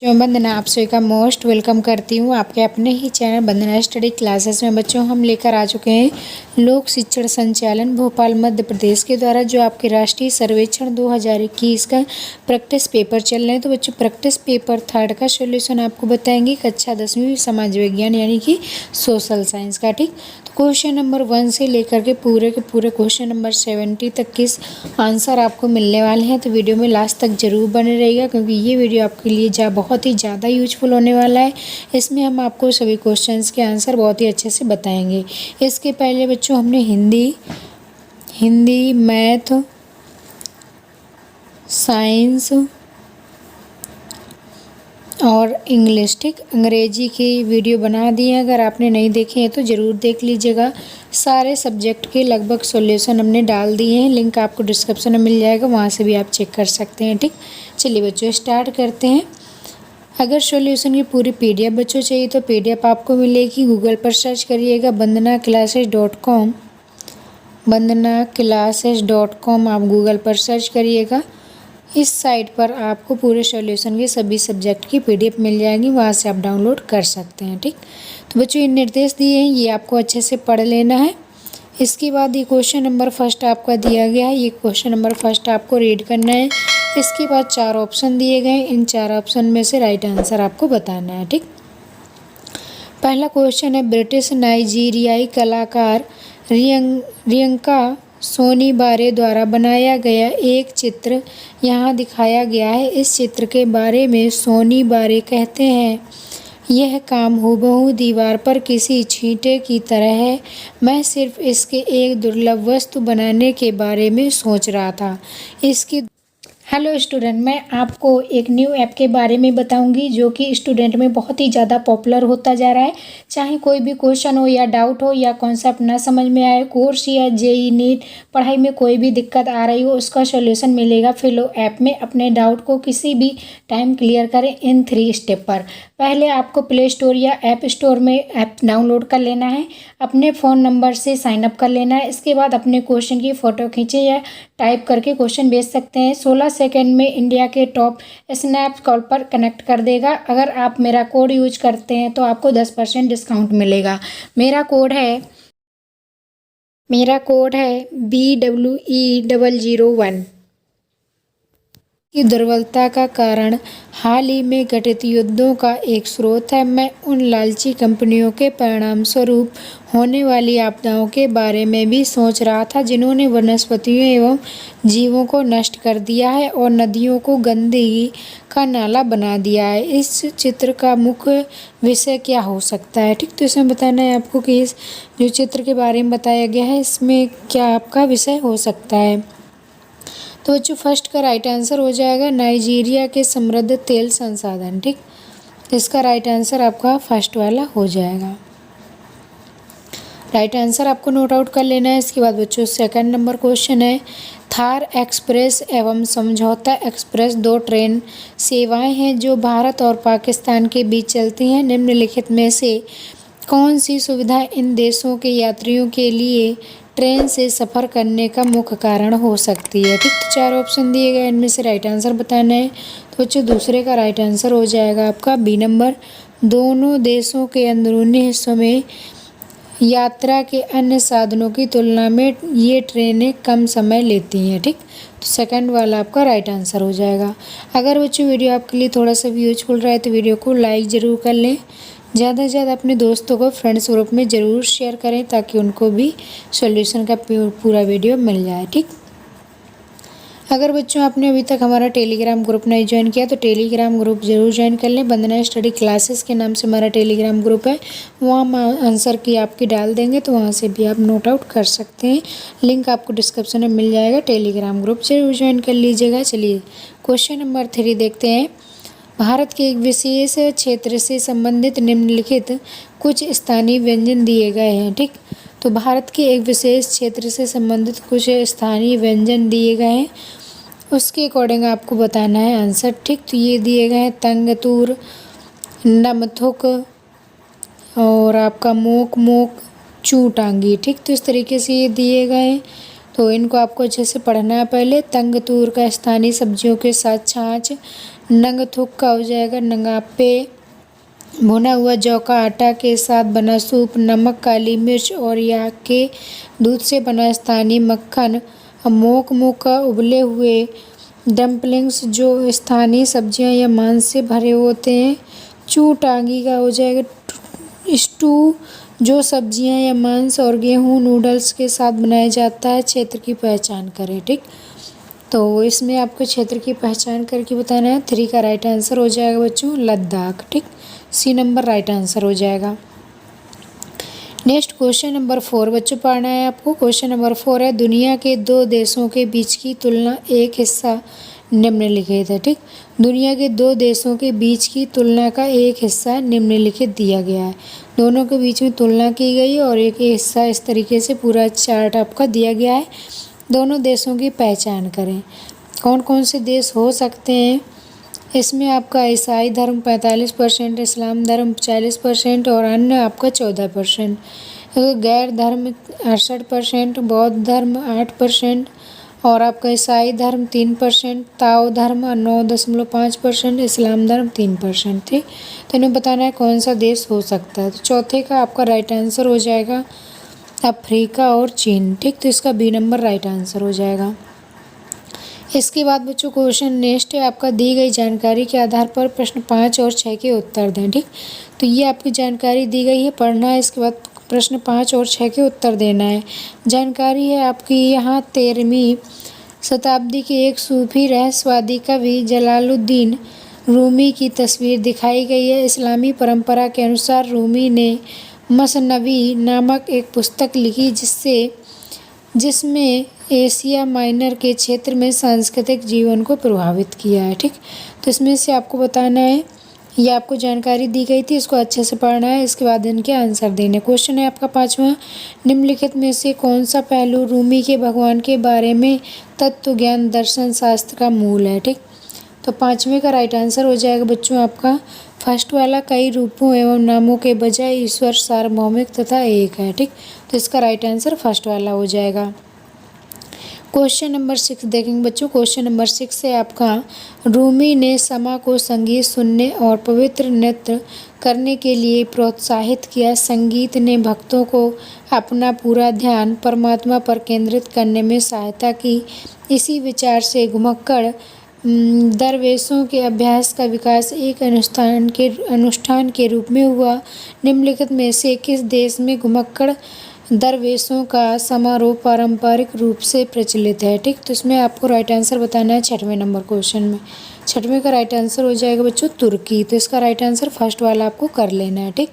मैं वंदना आप सभी का मोस्ट वेलकम करती हूँ आपके अपने ही चैनल वंदना स्टडी क्लासेस में। बच्चों हम लेकर आ चुके हैं लोक शिक्षण संचालन भोपाल मध्य प्रदेश के द्वारा जो आपके राष्ट्रीय सर्वेक्षण 2021 का प्रैक्टिस पेपर चल रहे हैं। तो बच्चों प्रैक्टिस पेपर 3 का सॉल्यूशन आपको बताएंगे कक्षा 10वीं समाज विज्ञान यानी कि सोशल साइंस का। ठीक, तो क्वेश्चन नंबर 1 से लेकर के पूरे क्वेश्चन नंबर 70 तक के आंसर आपको मिलने वाले हैं। तो वीडियो में लास्ट तक जरूर बने रहिएगा क्योंकि ये वीडियो आपके लिए बहुत ही ज़्यादा यूजफुल होने वाला है। इसमें हम आपको सभी क्वेश्चंस के आंसर बहुत ही अच्छे से बताएंगे। इसके पहले बच्चों हमने हिंदी मैथ साइंस और इंग्लिश अंग्रेजी की वीडियो बना दी है। अगर आपने नहीं देखे हैं तो ज़रूर देख लीजिएगा। सारे सब्जेक्ट के लगभग सॉल्यूशन हमने डाल दिए हैं, लिंक आपको डिस्क्रिप्शन में मिल जाएगा, वहाँ से भी आप चेक कर सकते हैं। ठीक, चलिए बच्चों स्टार्ट करते हैं। अगर सॉल्यूशन की पूरी PDF बच्चों चाहिए तो PDF आपको मिलेगी। गूगल पर सर्च करिएगा vandanaclasses.com, vandanaclasses.com आप गूगल पर सर्च करिएगा। इस साइट पर आपको पूरे सॉल्यूशन के सभी सब्जेक्ट की PDF मिल जाएगी, वहाँ से आप डाउनलोड कर सकते हैं। ठीक, तो बच्चों ये निर्देश दिए हैं, ये आपको अच्छे से पढ़ लेना है। इसके बाद ये क्वेश्चन नंबर फर्स्ट आपका दिया गया है, ये क्वेश्चन नंबर फर्स्ट आपको रीड करना है। इसके बाद 4 ऑप्शन दिए गए, इन 4 ऑप्शन में से राइट आंसर आपको बताना है। ठीक, पहला क्वेश्चन है ब्रिटिश नाइजीरियाई कलाकार रियंका सोनी बारे द्वारा बनाया गया एक चित्र यहाँ दिखाया गया है। इस चित्र के बारे में सोनी बारे कहते हैं, यह काम हूबहू दीवार पर किसी छींटे की तरह है। मैं सिर्फ इसके एक दुर्लभ वस्तु बनाने के बारे में सोच रहा था। इसकी हेलो स्टूडेंट, मैं आपको एक न्यू ऐप के बारे में बताऊंगी जो कि स्टूडेंट में बहुत ही ज़्यादा पॉपुलर होता जा रहा है। चाहे कोई भी क्वेश्चन हो या डाउट हो या कॉन्सेप्ट ना समझ में आए, कोर्स या JEE नीट पढ़ाई में कोई भी दिक्कत आ रही हो, उसका सॉल्यूशन मिलेगा फिलो ऐप में। अपने डाउट को किसी भी टाइम क्लियर करें इन 3 स्टेप पर। पहले आपको प्ले स्टोर या ऐप स्टोर में ऐप डाउनलोड कर लेना है, अपने फ़ोन नंबर से साइन अप कर लेना है। इसके बाद अपने क्वेश्चन की फ़ोटो खींचें या टाइप करके क्वेश्चन भेज सकते हैं। 16 सेकंड में इंडिया के टॉप स्नैप कॉल पर कनेक्ट कर देगा। अगर आप मेरा कोड यूज करते हैं तो आपको 10% डिस्काउंट मिलेगा। मेरा कोड है BWE001। की दुर्बलता का कारण हाल ही में घटित युद्धों का एक स्रोत है। मैं उन लालची कंपनियों के परिणाम स्वरूप होने वाली आपदाओं के बारे में भी सोच रहा था जिन्होंने वनस्पतियों एवं जीवों को नष्ट कर दिया है और नदियों को गंदगी का नाला बना दिया है। इस चित्र का मुख्य विषय क्या हो सकता है? ठीक, तो इसमें बताना है आपको कि इस जो चित्र के बारे में बताया गया है इसमें क्या आपका विषय हो सकता है। तो बच्चों फर्स्ट का राइट आंसर हो जाएगा नाइजीरिया के समृद्ध तेल संसाधन। ठीक, इसका राइट आंसर आपका फर्स्ट वाला हो जाएगा। राइट आंसर आपको नोट आउट कर लेना है। इसके बाद बच्चों सेकंड नंबर क्वेश्चन है थार एक्सप्रेस एवं समझौता एक्सप्रेस 2 ट्रेन सेवाएं हैं जो भारत और पाकिस्तान के बीच चलती हैं। निम्नलिखित में से कौन सी सुविधा इन देशों के यात्रियों के लिए ट्रेन से सफ़र करने का मुख्य कारण हो सकती है? ठीक, तो 4 ऑप्शन दिए गए, इनमें से राइट आंसर बताना है। तो बच्चों दूसरे का राइट आंसर हो जाएगा आपका B नंबर। दोनों देशों के अंदरूनी हिस्सों में यात्रा के अन्य साधनों की तुलना में ये ट्रेनें कम समय लेती हैं। ठीक, तो सेकंड वाला आपका राइट आंसर हो जाएगा। अगर बच्चों वीडियो आपके लिए थोड़ा सा भी यूजफुल रहा है तो वीडियो को लाइक ज़रूर कर लें। ज़्यादा से ज़्यादा अपने दोस्तों को फ्रेंड्स ग्रुप में ज़रूर शेयर करें ताकि उनको भी सॉल्यूशन का पूरा वीडियो मिल जाए। ठीक, अगर बच्चों आपने अभी तक हमारा टेलीग्राम ग्रुप नहीं ज्वाइन किया तो टेलीग्राम ग्रुप ज़रूर ज्वाइन कर लें। वंदना स्टडी क्लासेस के नाम से हमारा टेलीग्राम ग्रुप है, वहाँ हम आंसर की आपकी डाल देंगे तो वहाँ से भी आप नोट आउट कर सकते हैं। लिंक आपको डिस्क्रिप्शन में मिल जाएगा, टेलीग्राम ग्रुप जरूर ज्वाइन कर लीजिएगा। चलिए क्वेश्चन नंबर 3 देखते हैं। भारत के एक विशेष क्षेत्र से संबंधित निम्नलिखित कुछ स्थानीय व्यंजन दिए गए हैं। ठीक, तो भारत के एक विशेष क्षेत्र से संबंधित कुछ स्थानीय व्यंजन दिए गए हैं, उसके अकॉर्डिंग आपको बताना है आंसर। ठीक, तो ये दिए गए हैं तंगतूर, नमथुक और आपका मोक चूटांगी। ठीक, तो इस तरीके से ये दिए गए हैं। तो इनको आपको अच्छे से पढ़ना है। पहले तंग तूर का स्थानीय सब्जियों के साथ छाछ, नंग थुक का हो जाएगा नंगापे, भुना हुआ जौ का आटा के साथ बना सूप, नमक, काली मिर्च और या के दूध से बना स्थानीय मक्खन, मोक का उबले हुए डम्पलिंग्स जो स्थानीय सब्जियां या मांस से भरे होते हैं, चू टांगी का हो जाएगा स्टू जो सब्जियां या मांस और गेहूं नूडल्स के साथ बनाया जाता है। क्षेत्र की पहचान करें। ठीक, तो इसमें आपको क्षेत्र की पहचान करके बताना है। 3 का राइट आंसर हो जाएगा बच्चों लद्दाख। ठीक, सी नंबर राइट आंसर हो जाएगा। नेक्स्ट क्वेश्चन नंबर 4 बच्चों पढ़ना है आपको। क्वेश्चन नंबर 4 है दुनिया के 2 देशों के बीच की तुलना एक हिस्सा निम्नलिखित है। ठीक, दुनिया के 2 देशों के बीच की तुलना का एक हिस्सा निम्नलिखित दिया गया है। दोनों के बीच में तुलना की गई और एक हिस्सा इस तरीके से पूरा चार्ट आपका दिया गया है। दोनों देशों की पहचान करें। कौन कौन से देश हो सकते हैं इसमें? आपका ईसाई धर्म 45%, इस्लाम धर्म 40% और अन्य आपका 14%, गैर धर्म 68%, बौद्ध धर्म 8% और आपका ईसाई धर्म 3%, ताओ धर्म 9.5%, इस्लाम धर्म 3%। ठीक, तो इन्हें बताना है कौन सा देश हो सकता है। तो चौथे का आपका राइट आंसर हो जाएगा अफ्रीका और चीन। ठीक, तो इसका बी नंबर राइट आंसर हो जाएगा। इसके बाद बच्चों क्वेश्चन नेक्स्ट है आपका दी गई जानकारी के आधार पर प्रश्न 5 और 6 के उत्तर दें। ठीक, तो ये आपकी जानकारी दी गई है, पढ़ना है। इसके बाद प्रश्न 5 और 6 के उत्तर देना है। जानकारी है आपकी यहाँ 13वीं शताब्दी के एक सूफी रहस्यवादी कवि जलालुद्दीन रूमी की तस्वीर दिखाई गई है। इस्लामी परंपरा के अनुसार रूमी ने मसनवी नामक एक पुस्तक लिखी जिसमें एशिया माइनर के क्षेत्र में सांस्कृतिक जीवन को प्रभावित किया है। ठीक, तो इसमें से आपको बताना है, ये आपको जानकारी दी गई थी, इसको अच्छे से पढ़ना है। इसके बाद इनके आंसर देने। क्वेश्चन है आपका 5वां, निम्नलिखित में से कौन सा पहलू रूमी के भगवान के बारे में तत्व ज्ञान दर्शन शास्त्र का मूल है। ठीक, तो 5वें का राइट आंसर हो जाएगा बच्चों आपका फर्स्ट वाला, कई रूपों एवं नामों के बजाय ईश्वर सार्वभौमिक तथा एक है। ठीक, तो इसका राइट आंसर फर्स्ट वाला हो जाएगा। क्वेश्चन नंबर 6 देखेंगे बच्चों। क्वेश्चन नंबर 6 है आपका रूमी ने समा को संगीत सुनने और पवित्र नृत्य करने के लिए प्रोत्साहित किया। संगीत ने भक्तों को अपना पूरा ध्यान परमात्मा पर केंद्रित करने में सहायता की। इसी विचार से घुमक्कड़ दरवेशों के अभ्यास का विकास एक अनुष्ठान के रूप में हुआ। निम्नलिखित में से किस देश में घुमक्कड़ दरवेशों का समारोह पारंपरिक रूप से प्रचलित है। ठीक, तो इसमें आपको राइट आंसर बताना है 6वें नंबर क्वेश्चन में। 6वें का राइट आंसर हो जाएगा बच्चों तुर्की। तो इसका राइट आंसर फर्स्ट वाला आपको कर लेना है। ठीक,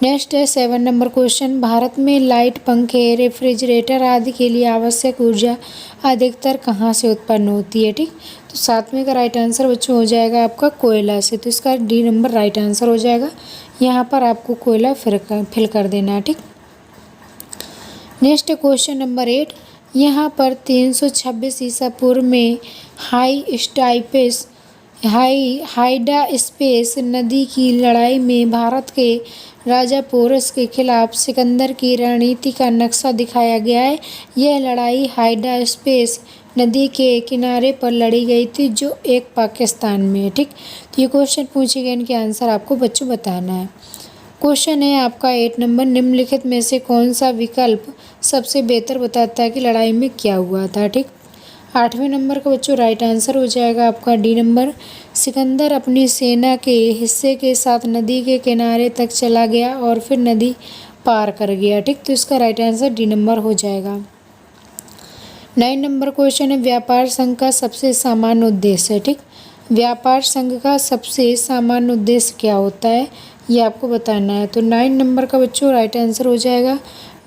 नेक्स्ट है 7 नंबर क्वेश्चन। भारत में लाइट, पंखे, रेफ्रिजरेटर आदि के लिए आवश्यक ऊर्जा अधिकतर कहाँ से उत्पन्न होती है। ठीक, तो 7वें का राइट आंसर बच्चों हो जाएगा आपका कोयला से। तो इसका डी नंबर राइट आंसर हो जाएगा। यहाँ पर आपको कोयला फिल कर देना है। ठीक, नेक्स्ट क्वेश्चन नंबर 8। यहाँ पर 326 ईसा पूर्व में हाइडास्पेस नदी की लड़ाई में भारत के राजा पोरस के खिलाफ सिकंदर की रणनीति का नक्शा दिखाया गया है। यह लड़ाई हाइडास्पेस नदी के किनारे पर लड़ी गई थी जो एक पाकिस्तान में है। ठीक, तो ये क्वेश्चन पूछे गए, इनके आंसर आपको बच्चों बताना है। क्वेश्चन है आपका 8 नंबर। निम्नलिखित में से कौन सा विकल्प सबसे बेहतर बताता है कि लड़ाई में क्या हुआ था। ठीक, 8वें नंबर का बच्चों राइट आंसर हो जाएगा आपका डी नंबर। सिकंदर अपनी सेना के हिस्से के साथ नदी के किनारे तक चला गया और फिर नदी पार कर गया। ठीक, तो इसका राइट आंसर डी नंबर हो जाएगा। 9 नंबर क्वेश्चन है व्यापार संघ का सबसे सामान्य उद्देश्य है। ठीक, व्यापार संघ का सबसे सामान्य उद्देश्य क्या होता है ये आपको बताना है। तो 9 नंबर का बच्चों राइट आंसर हो जाएगा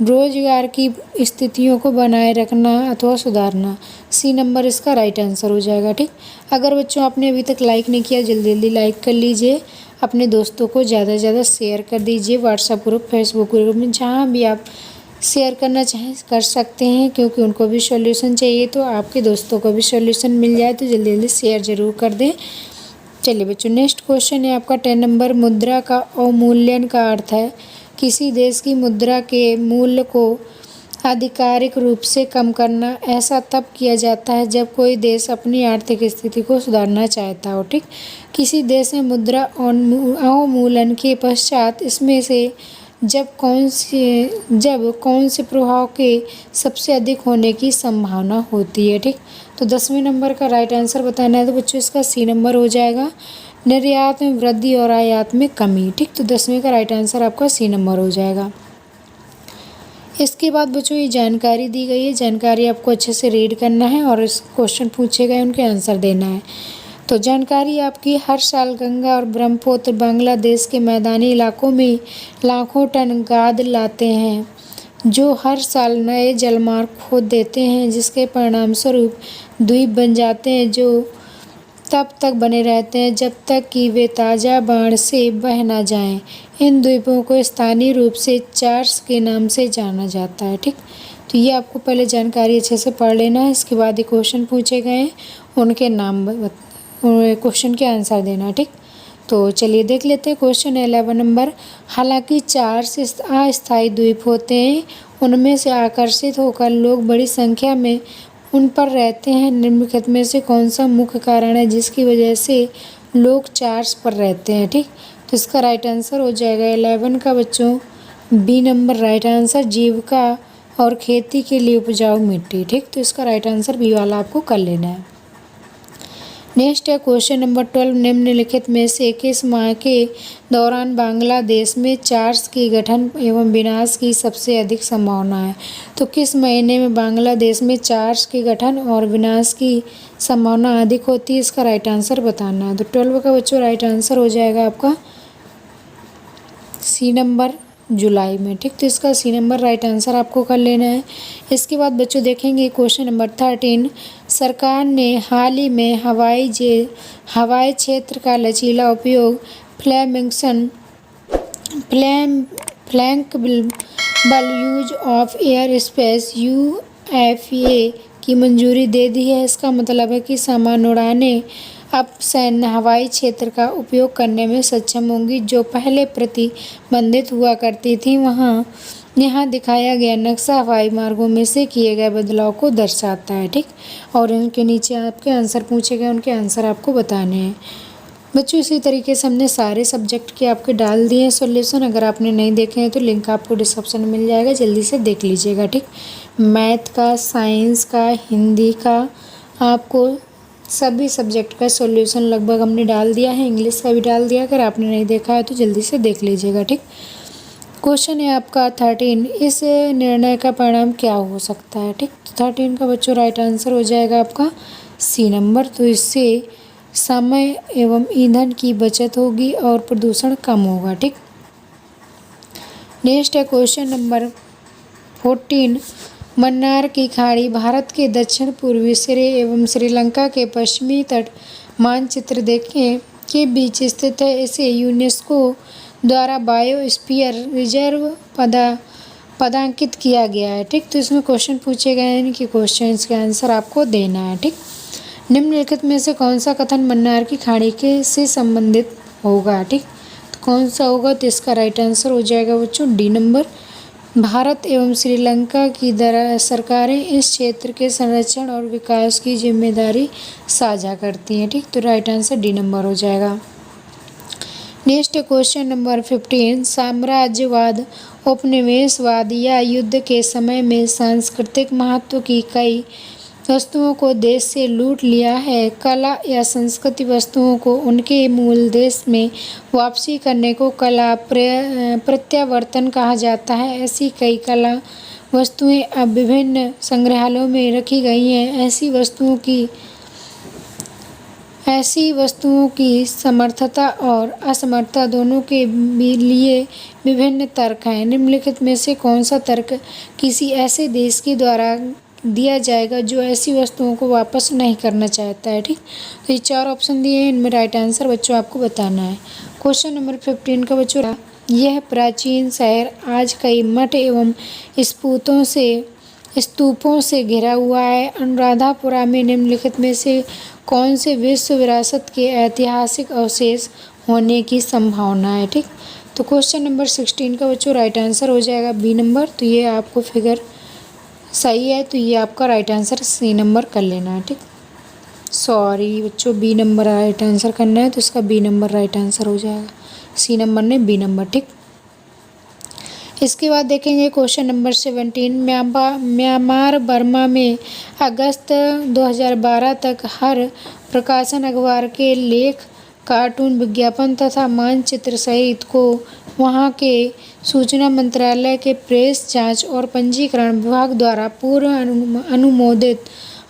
रोजगार की स्थितियों को बनाए रखना अथवा सुधारना। सी नंबर इसका राइट आंसर हो जाएगा। ठीक, अगर बच्चों आपने अभी तक लाइक नहीं किया जल्दी जल्दी लाइक कर लीजिए। अपने दोस्तों को ज़्यादा से ज़्यादा शेयर कर दीजिए। व्हाट्सएप ग्रुप, फेसबुक ग्रुप में जहाँ भी आप शेयर करना चाहें कर सकते हैं, क्योंकि उनको भी सॉल्यूशन चाहिए तो आपके दोस्तों को भी सॉल्यूशन मिल जाए। तो जल्दी जल्दी शेयर ज़रूर कर दें। चलिए बच्चों नेक्स्ट क्वेश्चन है आपका 10 नंबर। मुद्रा का अवमूल्यन का अर्थ है किसी देश की मुद्रा के मूल्य को आधिकारिक रूप से कम करना। ऐसा तब किया जाता है जब कोई देश अपनी आर्थिक स्थिति को सुधारना चाहता हो। ठीक, किसी देश में मुद्रा अवमूल्यन के पश्चात इसमें से जब कौन से प्रभाव के सबसे अधिक होने की संभावना होती है। ठीक, तो 10वें नंबर का राइट आंसर बताना है, तो बच्चों इसका सी नंबर हो जाएगा, निर्यात में वृद्धि और आयात में कमी। ठीक, तो 10वें का राइट आंसर आपका सी नंबर हो जाएगा। इसके बाद बच्चों ये जानकारी दी गई है, जानकारी आपको अच्छे से रीड करना है और इस क्वेश्चन पूछे गए उनके आंसर देना है। तो जानकारी आपकी, हर साल गंगा और ब्रह्मपुत्र बांग्लादेश के मैदानी इलाकों में लाखों टन गाद लाते हैं, जो हर साल नए जलमार्ग खोद देते हैं, जिसके परिणामस्वरूप द्वीप बन जाते हैं, जो तब तक बने रहते हैं जब तक कि वे ताज़ा बाढ़ से बह ना जाएं। इन द्वीपों को स्थानीय रूप से चार्स के नाम से जाना जाता है। ठीक, तो ये आपको पहले जानकारी अच्छे से पढ़ लेना है, इसके बाद ये क्वेश्चन पूछे गए हैं, उनके नाम क्वेश्चन के आंसर देना। ठीक, तो चलिए देख लेते हैं क्वेश्चन 11 नंबर। हालांकि चार्स अस्थायी द्वीप होते हैं, उनमें से आकर्षित होकर लोग बड़ी संख्या में उन पर रहते हैं। निम्नलिखित में से कौन सा मुख्य कारण है जिसकी वजह से लोग चार्स पर रहते हैं। ठीक, तो इसका राइट आंसर हो जाएगा 11 का बच्चों बी नंबर राइट आंसर, जीविका और खेती के लिए उपजाऊ मिट्टी। ठीक, तो इसका राइट आंसर बी वाला आपको कर लेना है। नेक्स्ट है क्वेश्चन नंबर 12, निम्नलिखित में से किस माह के दौरान बांग्लादेश में चार्स के गठन एवं विनाश की सबसे अधिक संभावना है। तो किस महीने में बांग्लादेश में चार्स के गठन और विनाश की संभावना अधिक होती है, इसका राइट आंसर बताना है। तो 12 का बच्चों राइट आंसर हो जाएगा आपका सी नंबर, जुलाई में। ठीक, तो इसका सी नंबर राइट आंसर आपको कर लेना है। इसके बाद बच्चों देखेंगे क्वेश्चन नंबर 13, सरकार ने हाल ही में हवाई क्षेत्र का लचीला उपयोग flexible use of air space UFA की मंजूरी दे दी है। इसका मतलब है कि सामान्य उड़ानें अब सैन्य हवाई क्षेत्र का उपयोग करने में सक्षम होंगी, जो पहले प्रतिबंधित हुआ करती थी। यहाँ दिखाया गया नक्शा हवाई मार्गों में से किए गए बदलाव को दर्शाता है। ठीक, और इनके नीचे आपके आंसर पूछे गए, उनके आंसर आपको बताने हैं। बच्चों इसी तरीके से हमने सारे सब्जेक्ट के आपके डाल दिए हैं सॉल्यूशन। अगर आपने नहीं देखे हैं तो लिंक आपको डिस्क्रिप्शन में मिल जाएगा, जल्दी से देख लीजिएगा। ठीक, मैथ का, साइंस का, हिंदी का, आपको सभी सब्जेक्ट का सॉल्यूशन लगभग हमने डाल दिया है, इंग्लिश का भी डाल दिया। अगर आपने नहीं देखा है तो जल्दी से देख लीजिएगा। ठीक, क्वेश्चन है आपका 13, इस निर्णय का परिणाम क्या हो सकता है। ठीक, 13 का बच्चों राइट आंसर हो जाएगा आपका सी नंबर। तो इससे समय एवं ईंधन की बचत होगी और प्रदूषण कम होगा। ठीक, नेक्स्ट है क्वेश्चन नंबर 14, मन्नार की खाड़ी भारत के दक्षिण पूर्वी सिरे एवं श्रीलंका के पश्चिमी तट मानचित्र देखें के बीच स्थित है। इसे यूनेस्को द्वारा बायोस्फीयर रिजर्व पदांकित किया गया है। ठीक, तो इसमें क्वेश्चन पूछे गए हैं कि क्वेश्चन के आंसर आपको देना है। ठीक, निम्नलिखित में से कौन सा कथन मन्नार की खाड़ी के से संबंधित होगा। ठीक, तो कौन सा होगा, तो इसका राइट आंसर हो जाएगा बच्चों डी नंबर, भारत एवं श्रीलंका की सरकारें इस क्षेत्र के संरक्षण और विकास की जिम्मेदारी साझा करती हैं। ठीक, तो राइट आंसर डी नंबर हो जाएगा। नेक्स्ट क्वेश्चन नंबर 15, साम्राज्यवाद, उपनिवेशवाद या युद्ध के समय में सांस्कृतिक महत्व की कई वस्तुओं को देश से लूट लिया है। कला या संस्कृति वस्तुओं को उनके मूल देश में वापसी करने को कला प्रत्यावर्तन कहा जाता है। ऐसी कई कला वस्तुएं अब विभिन्न संग्रहालयों में रखी गई हैं। ऐसी वस्तुओं की समर्थता और असमर्थता दोनों के लिए विभिन्न तर्क हैं। निम्नलिखित में से कौन सा तर्क किसी ऐसे देश के द्वारा दिया जाएगा जो ऐसी वस्तुओं को वापस नहीं करना चाहता है। ठीक, तो ये 4 ऑप्शन दिए हैं, इनमें राइट आंसर बच्चों आपको बताना है। क्वेश्चन नंबर 15 का बच्चों, यह प्राचीन शहर आज कई मठ एवं स्तूपों से घिरा हुआ है। अनुराधापुरा में निम्नलिखित में से कौन से विश्व विरासत के ऐतिहासिक अवशेष होने की संभावना है। ठीक, तो क्वेश्चन नंबर 16 का बच्चों राइट आंसर हो जाएगा बी नंबर। तो ये आपको फिगर सही है, तो ये आपका राइट आंसर सी नंबर कर लेना है। ठीक, सॉरी बच्चों, बी नंबर राइट आंसर करना है, तो इसका बी नंबर राइट आंसर हो जाएगा। सी नंबर ने बी नंबर। ठीक, इसके बाद देखेंगे क्वेश्चन नंबर 17। म्यांमार बर्मा में अगस्त 2012 तक हर प्रकाशन अखबार के लेख, कार्टून, विज्ञापन तथा मानचित्र सहित को वहां के सूचना मंत्रालय के प्रेस जांच और पंजीकरण विभाग द्वारा पूर्व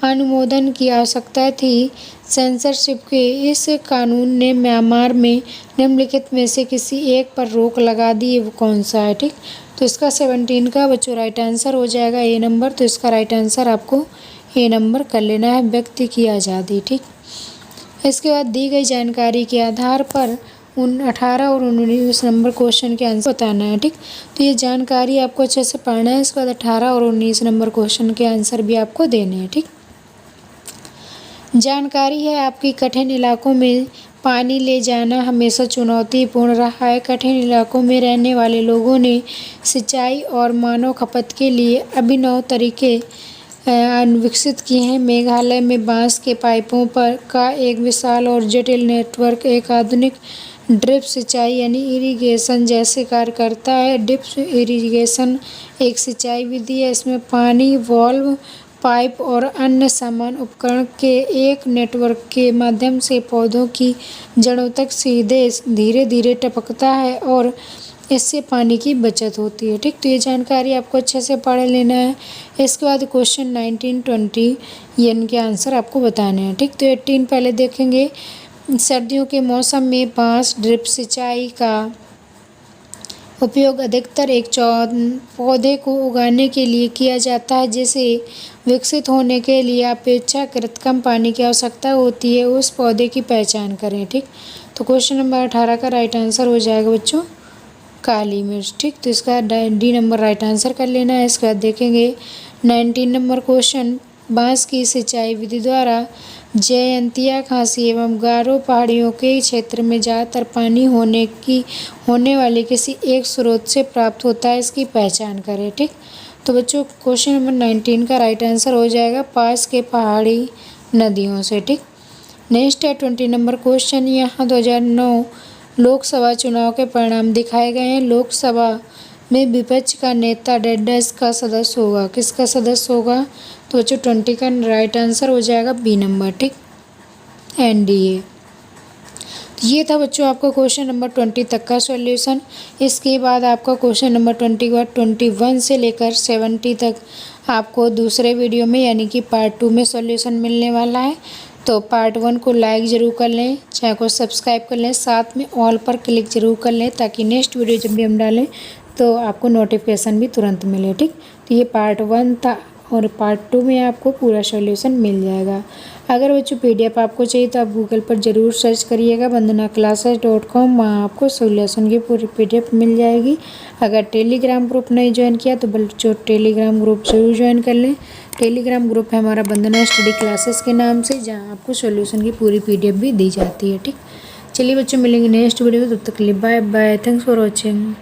अनुमोदन की आवश्यकता थी। सेंसरशिप के इस कानून ने म्यांमार में निम्नलिखित में से किसी एक पर रोक लगा दी है, वो कौन सा है। ठीक, तो इसका 17 का बच्चों राइट आंसर हो जाएगा ए नंबर। तो इसका राइट आंसर आपको ए नंबर कर लेना है, व्यक्ति की आज़ादी। ठीक, इसके बाद दी गई जानकारी के आधार पर 18 और 19 नंबर क्वेश्चन के आंसर बताना है। ठीक, तो ये जानकारी आपको अच्छे से पढ़ना है। इसके बाद 18 और 19 नंबर क्वेश्चन के आंसर भी आपको देने हैं। ठीक, जानकारी है आपकी कठिन इलाकों में पानी ले जाना हमेशा चुनौतीपूर्ण रहा है। कठिन इलाकों में रहने वाले लोगों ने सिंचाई और मानव खपत के लिए अभिनव तरीके विकसित किए हैं। मेघालय में बांस के पाइपों पर का एक विशाल और जटिल नेटवर्क एक आधुनिक ड्रिप सिंचाई यानी इरिगेशन जैसे कार्य करता है। ड्रिप इरिगेशन एक सिंचाई विधि है। इसमें पानी वाल्व, पाइप और अन्य समान उपकरण के एक नेटवर्क के माध्यम से पौधों की जड़ों तक सीधे धीरे धीरे टपकता है और इससे पानी की बचत होती है। ठीक, तो ये जानकारी आपको अच्छे से पढ़ लेना है। इसके बाद क्वेश्चन 19, 20 ये इनके आंसर आपको बताने हैं। ठीक, तो 18 पहले देखेंगे। सर्दियों के मौसम में बांस ड्रिप सिंचाई का उपयोग अधिकतर एक पौधे को उगाने के लिए किया जाता है जिसे विकसित होने के लिए अपेक्षाकृत कम पानी की आवश्यकता होती है। उस पौधे की पहचान करें। ठीक, तो क्वेश्चन नंबर 18 का राइट आंसर हो जाएगा बच्चों काली मिर्च। ठीक, तो इसका डी नंबर राइट आंसर कर लेना है। इसके बाद देखेंगे 19 नंबर क्वेश्चन। बांस की सिंचाई विधि द्वारा जयंतिया, खासी एवं गारो पहाड़ियों के क्षेत्र में ज़्यादातर पानी होने वाले किसी एक स्रोत से प्राप्त होता है, इसकी पहचान करें। ठीक, तो बच्चों क्वेश्चन नंबर 19 का राइट आंसर हो जाएगा पास के पहाड़ी नदियों से। ठीक, नेक्स्ट है 20 नंबर क्वेश्चन। यहाँ 2009 लोकसभा चुनाव के परिणाम दिखाए गए हैं। लोकसभा में विपक्ष का नेता डेडस का सदस्य होगा, किसका सदस्य होगा। तो बच्चों 20 का राइट आंसर हो जाएगा बी नंबर। ठीक, एनडीए। ये था बच्चों आपका क्वेश्चन नंबर 20 तक का सॉल्यूशन। इसके बाद आपका क्वेश्चन नंबर 20 के बाद 21 से लेकर 70 तक आपको दूसरे वीडियो में यानी कि पार्ट 2 में सॉल्यूशन मिलने वाला है। तो पार्ट 1 को लाइक ज़रूर कर लें, चैनल को सब्सक्राइब कर लें, साथ में ऑल पर क्लिक ज़रूर कर लें ताकि नेक्स्ट वीडियो जब भी हम डालें तो आपको नोटिफिकेशन भी तुरंत मिले। ठीक, तो ये पार्ट 1 था और पार्ट 2 में आपको पूरा सॉल्यूशन मिल जाएगा। अगर बच्चों PDF आपको चाहिए तो आप गूगल पर ज़रूर सर्च करिएगा vandanaclasses.com, वहाँ आपको सॉल्यूशन की पूरी PDF मिल जाएगी। अगर टेलीग्राम ग्रुप नहीं ज्वाइन किया तो बच्चों टेलीग्राम ग्रुप ज़रूर ज्वाइन कर लें। टेलीग्राम ग्रुप है हमारा वंदना स्टडी क्लासेस के नाम से, जहाँ आपको सॉल्यूशन की पूरी PDF भी दी जाती है। ठीक, चलिए बच्चों मिलेंगे नेक्स्ट वीडियो में, तब तक के लिए bye bye, thanks for watching.